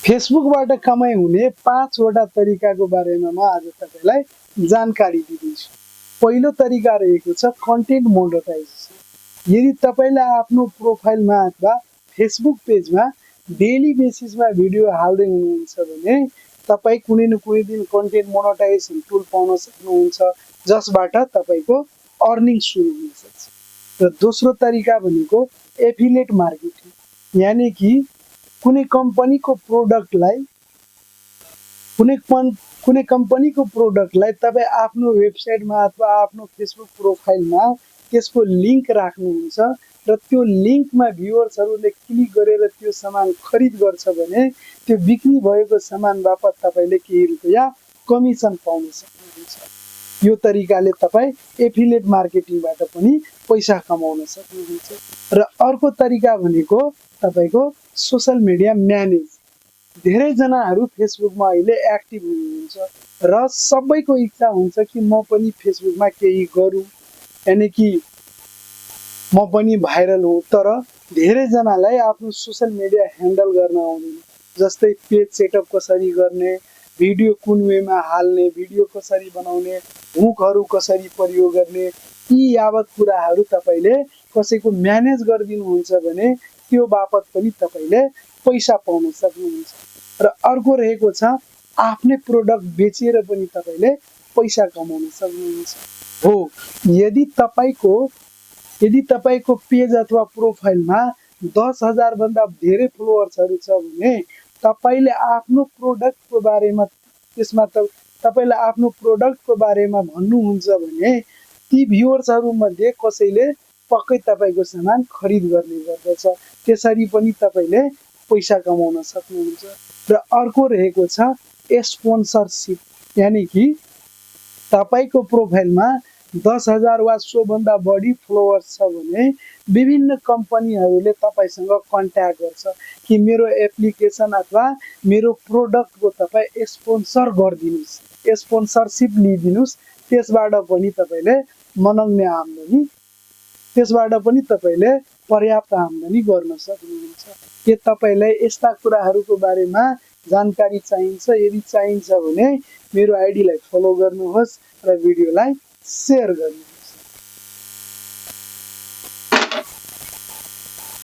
फेसबुकबाट कमाइ हुने 5 वटा तरिकाको बारेमा म आज तपाईलाई जानकारी दिदैछु। पहिलो तरिका रहेको छ कन्टेन्ट मोनेटाइजेसन। यदि तपाईले आफ्नो प्रोफाइलमा अथवा फेसबुक पेजमा डेली बेसिसमा भिडियो हाल्दै हुनुहुन्छ भने तपाई कुनै न कुनै दिन कन्टेन्ट मोनेटाइजेसन टुल पाउन सक्नुहुन्छ, जसबाट तपाईको अर्निङ सुरु हुन सक्छ। र दोस्रो तरिका भनेको एफिलिएट मार्केटिङ, यानी कि कुनै कम्पनीको प्रोडक्टलाई तपाई आफ्नो वेबसाइटमा अथवा आफ्नो फेसबुक प्रोफाइलमा त्यसको लिंक राख्नुहुन्छ र त्यो लिंकमा भ्युअर्सहरूले क्लिक गरेर त्यो सामान खरिद गर्छ भने त्यो बिक्री भएको सामान बापत तपाईले केही रुपैयाँ कमिसन पाउन सक्नुहुन्छ। यो तरिकाले तपाई एफिलिएट मार्केटिङबाट पनि पैसा कमाउन सक्नुहुन्छ। र अर्को तरिका भनेको तपाईको सोशल मिडिया म्यानेज। धेरै जनाहरू फेसबुकमा अहिले एक्टिभ हुनुहुन्छ र सबैको इच्छा हुन्छ कि म पनि फेसबुकमा केही गरौँ, यानी कि म पनि भाइरल हुँ। तर धेरै जनालाई आफ्नो सोशल मिडिया ह्यान्डल गर्न आउँदैन, जस्तै पेज सेटअप कसरी गर्ने, भिडियो कुन वेमा हाल्ने, भिडियो कसरी बनाउने, हुकहरू कसरी प्रयोग गर्ने, यी यावत कुराहरू तपाईले कसैको म्यानेज गरिदिनुहुन्छ भने त्यो बापत पनि तपाईले पैसा पाउन सक्नुहुन्छ। र अर्को रहेको छ आफ्नै प्रोडक्ट बेचेर पनि तपाईले पैसा कमाउन सक्नुहुन्छ। हो, यदि तपाईको पेज अथवा प्रोफाइलमा 10,000 भन्दा धेरै फलोअर्सहरू छ भने तपाईले आफ्नो प्रोडक्टको बारेमा भन्नुहुन्छ भने ती भ्युअर्सहरू मध्ये कसैले पक्कै तपाईको सामान खरिद गर्ने गर्दछ। त्यसरी पनि तपाईले पैसा कमाउन सक्नुहुन्छ। र अर्को रहेको छ स्पोन्सरशिप, यानी कि तपाईको प्रोफाइलमा 10,000 वा सो भन्दा बढी फलोअर्स छ भने विभिन्न कम्पनीहरूले तपाईसँग कन्ट्याक्ट गर्छ कि मेरो एप्लिकेसन अथवा मेरो प्रोडक्टको तपाई स्पोन्सर गरिदिनुस्, स्पोन्सरशिप लिदिनुस्। त्यसबाट पनि तपाईले मनग्ने आम्दानी, त्यसबाट पनि तपाईले पर्याप्त आम्दानी गर्न सक्नुहुन्छ। के तपाईलाई यस्ता कुराहरूको बारेमा जानकारी चाहिन्छ? यदि चाहिन्छ भने मेरो आइडीलाई फलो गर्नुहोस् र भिडियोलाई शेयर गर्नुहोस्।